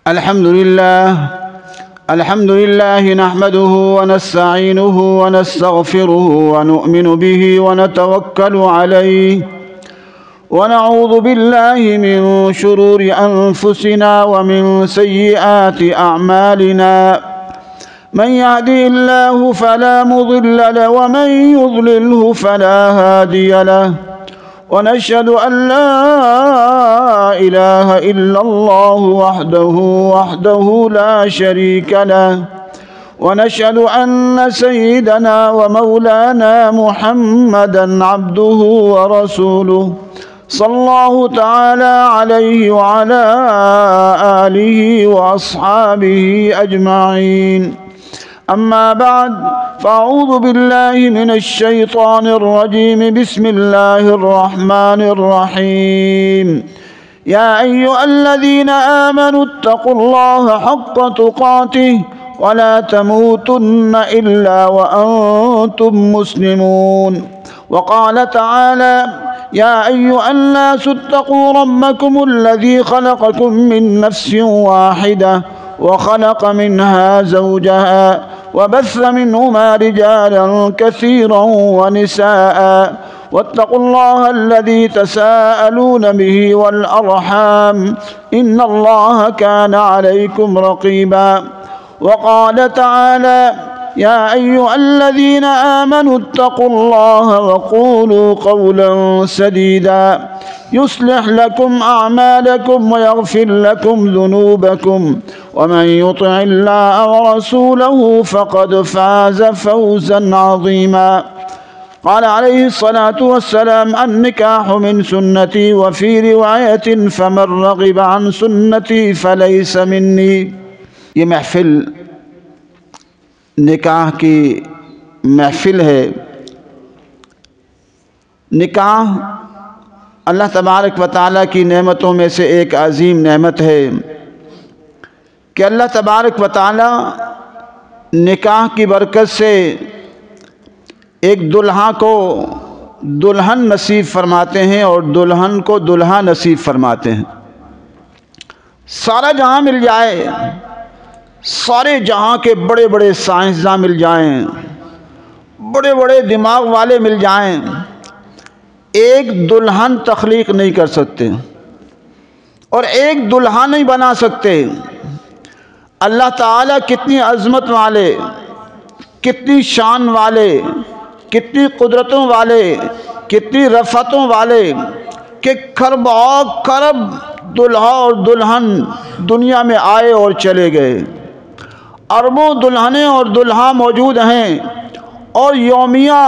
الحمد لله نحمده ونستعينه ونستغفره ونؤمن به ونتوكل عليه ونعوذ بالله من شرور أنفسنا ومن سيئات أعمالنا من يهدي الله فلا مضل له ومن يضلله فلا هادي له ونشهد أن لا إله إلا الله وحده لا شريك له ونشهد أن سيدنا ومولانا محمدًا عبده ورسوله صلى الله تعالى عليه وعلى آله وأصحابه أجمعين. أما بعد فأعوذ بالله من الشيطان الرجيم. بسم الله الرحمن الرحيم. يا أيها الذين آمنوا اتقوا الله حق تقاته ولا تموتن إلا وأنتم مسلمون. وقال تعالى: يا أيها الناس اتقوا ربكم الذي خلقكم من نفس واحدة وخلق منها زوجها وبث منهما رجالا كثيرا ونساء واتقوا الله الذي تساءلون به والأرحام إن الله كان عليكم رقيبا. وقال تعالى: يا أيها الذين آمنوا اتقوا الله وقولوا قولا سديدا يصلح لكم أعمالكم ويغفر لكم ذنوبكم ومن يطع الله ورسوله فقد فاز فوزا عظيما. قال عليه الصلاة والسلام: النكاح من سنتي وفي رواية فمن رغب عن سنتي فليس مني. یہ محفل نکاح کی محفل ہے۔ نکاح اللہ تبارک و تعالیٰ کی نعمتوں میں سے ایک عظیم نعمت ہے کہ اللہ تبارک و تعالیٰ نکاح کی برکت سے ایک دلہا کو دلہن نصیب فرماتے ہیں اور دلہن کو دلہا نصیب فرماتے ہیں۔ سارا جہاں مل جائے، سارے جہاں کے بڑے بڑے سائنسداں مل جائیں، بڑے بڑے دماغ والے مل جائیں، ایک دلہن تخلیق نہیں کر سکتے اور ایک دلہا نہیں بنا سکتے۔ اللہ تعالیٰ کتنی عظمت والے، کتنی شان والے، کتنی قدرتوں والے، کتنی رفتوں والے کہ کھربوں کھرب دلہا اور دلہن دنیا میں آئے اور چلے گئے۔ اربوں دلہنیں اور دلہا موجود ہیں اور یومیہ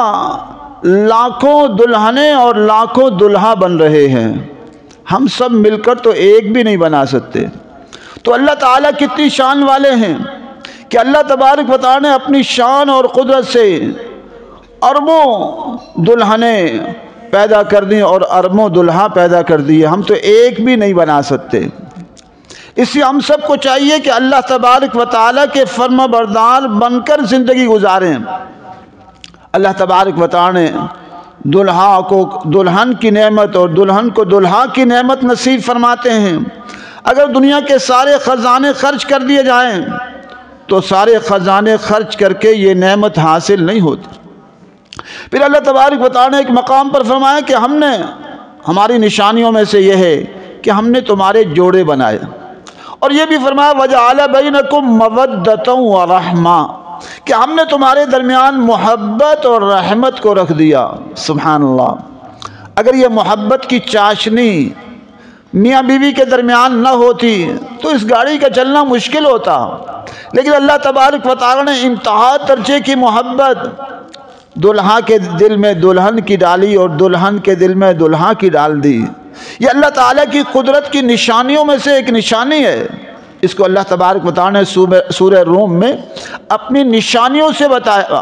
لاکھوں دلہنیں اور لاکھوں دلہا بن رہے ہیں۔ ہم سب مل کر تو ایک بھی نہیں بنا سکتے۔ تو اللہ تعالیٰ کتنی شان والے ہیں کہ اللہ تبارک و تعالیٰ نے اپنی شان اور قدرت سے اربوں دلہنیں پیدا کر دی اور اربوں دلہا پیدا کر دیے۔ ہم تو ایک بھی نہیں بنا سکتے۔ اس لیے ہم سب کو چاہیے کہ اللہ تبارک و تعالیٰ کے فرما بردار بن کر زندگی گزاریں۔ اللہ تبارک و تعالیٰ نے دلہا کو دلہن کی نعمت اور دلہن کو دلہا کی نعمت نصیب فرماتے ہیں۔ اگر دنیا کے سارے خزانے خرچ کر دیے جائیں تو سارے خزانے خرچ کر کے یہ نعمت حاصل نہیں ہوتی۔ پھر اللہ تبارک و تعالیٰ نے ایک مقام پر فرمایا کہ ہم نے ہماری نشانیوں میں سے یہ ہے کہ ہم نے تمہارے جوڑے بنائے، اور یہ بھی فرمایا وَجَعَلَ بَيْنَكُمْ مَوَدَّةً وَرَحْمَةً کہ ہم نے تمہارے درمیان محبت اور رحمت کو رکھ دیا۔ سبحان اللہ۔ اگر یہ محبت کی چاشنی میاں بیوی کے درمیان نہ ہوتی تو اس گاڑی کا چلنا مشکل ہوتا، لیکن اللہ تبارک و تعالیٰ نے انتہا درجے کی محبت دلہا کے دل میں دلہن کی ڈالی اور دلہن کے دل میں دلہا کی ڈال دی۔ یہ اللہ تعالیٰ کی قدرت کی نشانیوں میں سے ایک نشانی ہے۔ اس کو اللہ تبارک و تعالیٰ نے سورہ روم میں اپنی نشانیوں سے بتایا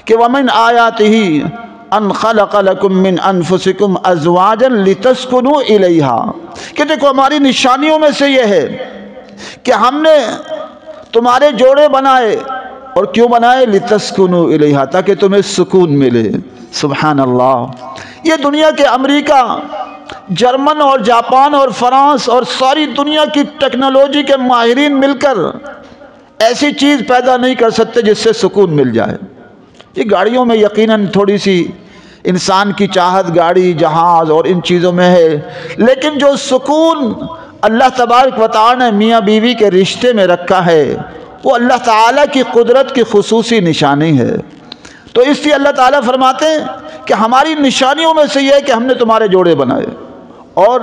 کہ وَمِنْ آيَاتِهِ أَنْ خَلَقَ لَكُم مِّنْ أَنفُسِكُمْ أَزْوَاجًا لِتَسْكُنُوا إِلَيْهَا کہ دیکھو ہماری نشانیوں میں سے یہ ہے کہ ہم نے تمہارے جوڑے بنائے، اور کیوں بنائے؟ لِتَسْكُنُوا إِلَيْهَا تاکہ تمہیں سکون ملے۔ سبحان اللہ۔ یہ دنیا کے امریکہ جرمن اور جاپان اور فرانس اور ساری دنیا کی ٹیکنالوجی کے ماہرین مل کر ایسی چیز پیدا نہیں کر سکتے جس سے سکون مل جائے۔ یہ گاڑیوں میں یقیناً تھوڑی سی انسان کی چاہت گاڑی جہاز اور ان چیزوں میں ہے، لیکن جو سکون اللہ تبارک و تعالی نے میاں بیوی کے رشتے میں رکھا ہے وہ اللہ تعالیٰ کی قدرت کی خصوصی نشانی ہے۔ تو اس لیے اللہ تعالیٰ فرماتے ہیں کہ ہماری نشانیوں میں سے یہ ہے کہ ہم نے تمہارے جوڑے بنائے، اور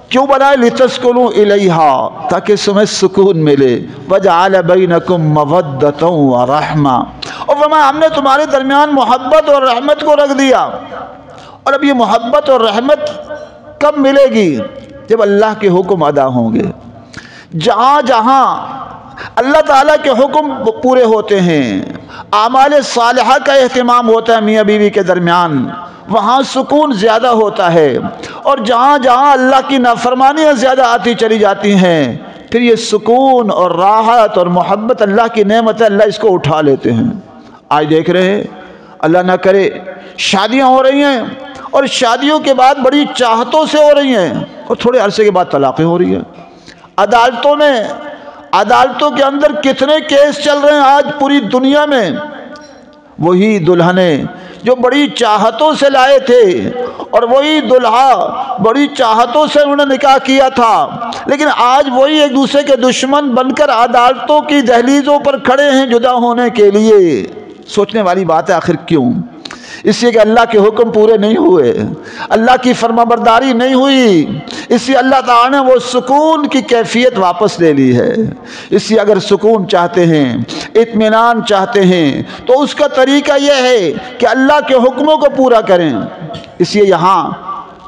کیوں بنائے؟ لِتَسْكُنُوا إِلَيْهَا، تاکہ تمہیں سکون ملے، وَجَعَلَ بَيْنَكُمْ مَوَدَّةً وَرَحْمَةً، اور فرمایا ہم نے تمہارے درمیان محبت اور رحمت کو رکھ دیا۔ اور اب یہ محبت اور رحمت کب ملے گی؟ جب اللہ کے حکم ادا ہوں گے۔ جہاں جہاں اللہ تعالیٰ کے حکم پورے ہوتے ہیں، اعمال صالحہ کا اہتمام ہوتا ہے میاں بیوی کے درمیان، وہاں سکون زیادہ ہوتا ہے۔ اور جہاں جہاں اللہ کی نافرمانیاں زیادہ آتی چلی جاتی ہیں، پھر یہ سکون اور راحت اور محبت اللہ کی نعمت ہے، اللہ اس کو اٹھا لیتے ہیں۔ آج دیکھ رہے ہیں اللہ نہ کرے شادیاں ہو رہی ہیں، اور شادیوں کے بعد بڑی چاہتوں سے ہو رہی ہیں، اور تھوڑے عرصے کے بعد طلاقیں ہو رہی ہیں۔ عدالتوں کے اندر کتنے کیس چل رہے ہیں آج پوری دنیا میں۔ وہی دلہنیں جو بڑی چاہتوں سے لائے تھے، اور وہی دلہا بڑی چاہتوں سے انہوں نے نکاح کیا تھا، لیکن آج وہی ایک دوسرے کے دشمن بن کر عدالتوں کی دہلیزوں پر کھڑے ہیں جدا ہونے کے لیے۔ سوچنے والی بات ہے، آخر کیوں؟ اس لیے کہ اللہ کے حکم پورے نہیں ہوئے، اللہ کی فرمانبرداری نہیں ہوئی، اس لیے اللہ تعالیٰ نے وہ سکون کی کیفیت واپس لے لی ہے۔ اس لیے اگر سکون چاہتے ہیں، اطمینان چاہتے ہیں، تو اس کا طریقہ یہ ہے کہ اللہ کے حکموں کو پورا کریں۔ اس لیے یہاں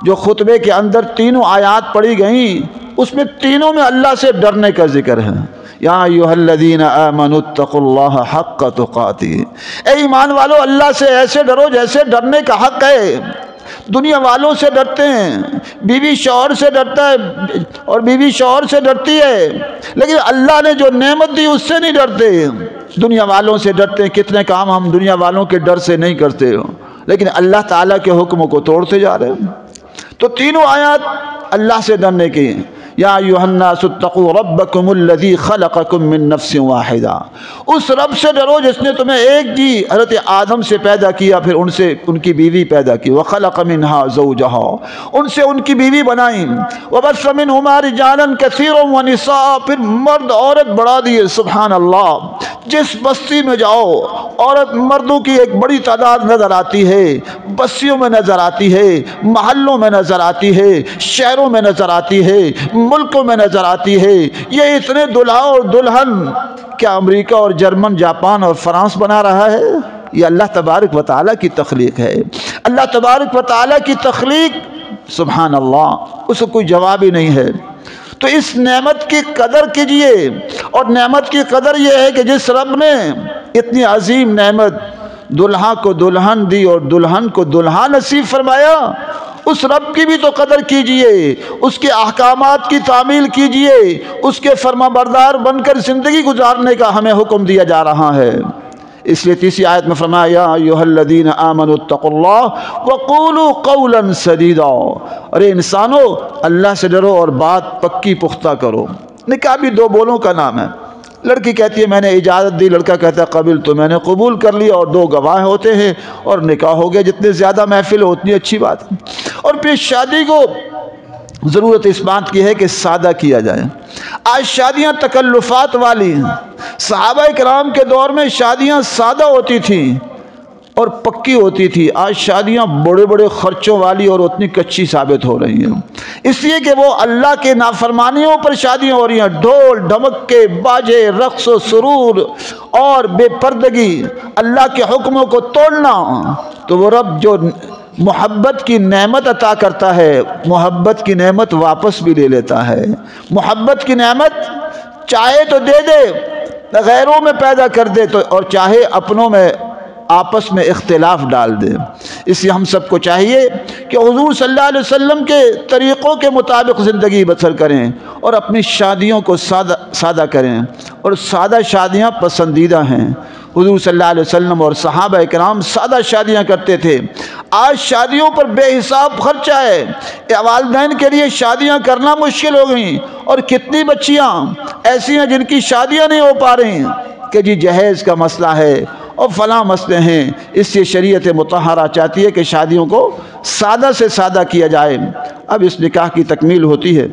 جو خطبے کے اندر تینوں آیات پڑھی گئیں، اس میں تینوں میں اللہ سے ڈرنے کا ذکر ہے۔ یا ایھا الذین آمنوا اتقوا اللہ حق تقاتہ، اے ایمان والو اللہ سے ایسے ڈرو جیسے ڈرنے کا حق ہے۔ دنیا والوں سے ڈرتے ہیں، بیوی شوہر سے ڈرتا ہے اور بیوی شوہر سے ڈرتی ہے، لیکن اللہ نے جو نعمت دی اس سے نہیں ڈرتے۔ دنیا والوں سے ڈرتے ہیں، کتنے کام ہم دنیا والوں کے ڈر سے نہیں کرتے، لیکن اللہ تعالیٰ کے حکموں کو توڑتے جا رہے ہیں۔ تو تینوں آیات اللہ سے ڈرنے کی۔ یا ایھا الناس اتقوا ربکم الذی خلقکم من نفس واحدہ، اس رب سے ڈرو جس نے تمہیں ایک جی حضرت آدم سے پیدا کیا، پھر ان سے ان کی بیوی پیدا کی، وخلق منها زوجہا، ان سے ان کی بیوی بنائیں، وبث منہما رجالا کثیرا ونساء، پھر مرد عورت بڑھا دیے۔ سبحان اللہ، جس بستی میں جاؤ عورت مردوں کی ایک بڑی تعداد نظر آتی ہے، بستیوں میں نظر آتی ہے، محلوں میں نظر آتی ہے، شہروں میں نظر آتی ہے، ملکوں میں نظر آتی ہے۔ یہ اتنے دلہا اور دلہن کیا امریکہ اور جرمن جاپان اور فرانس بنا رہا ہے؟ یہ اللہ تبارک و تعالیٰ کی تخلیق ہے۔ اللہ تبارک و تعالیٰ کی تخلیق، سبحان اللہ، اس کو کوئی جواب ہی نہیں ہے۔ تو اس نعمت کی قدر کیجئے، اور نعمت کی قدر یہ ہے کہ جس رب نے اتنی عظیم نعمت دلہا کو دلہن دی اور دلہن کو دلہا نصیب فرمایا، اس رب کی بھی تو قدر کیجئے، اس کے احکامات کی تعمیل کیجئے، اس کے فرما بردار بن کر زندگی گزارنے کا ہمیں حکم دیا جا رہا ہے۔ اس لیے تیسری آیت میں فرمایا یا ایھا الذین آمنوا اتقوا اللہ وقولوا قولا سدیدا، ارے انسانو اللہ سے ڈرو اور بات پکی پختہ کرو۔ نکاح بھی دو بولوں کا نام ہے۔ لڑکی کہتی ہے میں نے اجازت دی، لڑکا کہتا ہے قبل، تو میں نے قبول کر لیا، اور دو گواہ ہوتے ہیں اور نکاح ہو گیا۔ جتنے زیادہ محفل ہو اتنی اچھی بات ہے۔ اور پھر شادی کو ضرورت اس بات کی ہے کہ سادہ کیا جائے۔ آج شادیاں تکلفات والی ہیں، صحابہ کرام کے دور میں شادیاں سادہ ہوتی تھیں اور پکی ہوتی تھی، آج شادیاں بڑے بڑے خرچوں والی اور اتنی کچی ثابت ہو رہی ہیں، اس لیے کہ وہ اللہ کے نافرمانیوں پر شادیاں ہو رہی ہیں۔ ڈھول ڈھمکے، باجے، رقص و سرور اور بے پردگی، اللہ کے حکموں کو توڑنا۔ تو وہ رب جو محبت کی نعمت عطا کرتا ہے، محبت کی نعمت واپس بھی لے لیتا ہے۔ محبت کی نعمت چاہے تو دے دے، غیروں میں پیدا کر دے، تو اور چاہے اپنوں میں آپس میں اختلاف ڈال دے۔ اس لیے ہم سب کو چاہیے کہ حضور صلی اللہ علیہ وسلم کے طریقوں کے مطابق زندگی بسر کریں اور اپنی شادیوں کو سادہ کریں، اور سادہ شادیاں پسندیدہ ہیں۔ حضور صلی اللہ علیہ وسلم اور صحابہ کرام سادہ شادیاں کرتے تھے۔ آج شادیوں پر بے حساب خرچہ ہے، والدین کے لیے شادیاں کرنا مشکل ہو گئیں، اور کتنی بچیاں ایسی ہیں جن کی شادیاں نہیں ہو پا رہی ہیں کہ جی جہیز کا مسئلہ ہے اور فلاں مسئلے ہیں۔ اس سے شریعت مطہرہ چاہتی ہے کہ شادیوں کو سادہ سے سادہ کیا جائے۔ اب اس نکاح کی تکمیل ہوتی ہے۔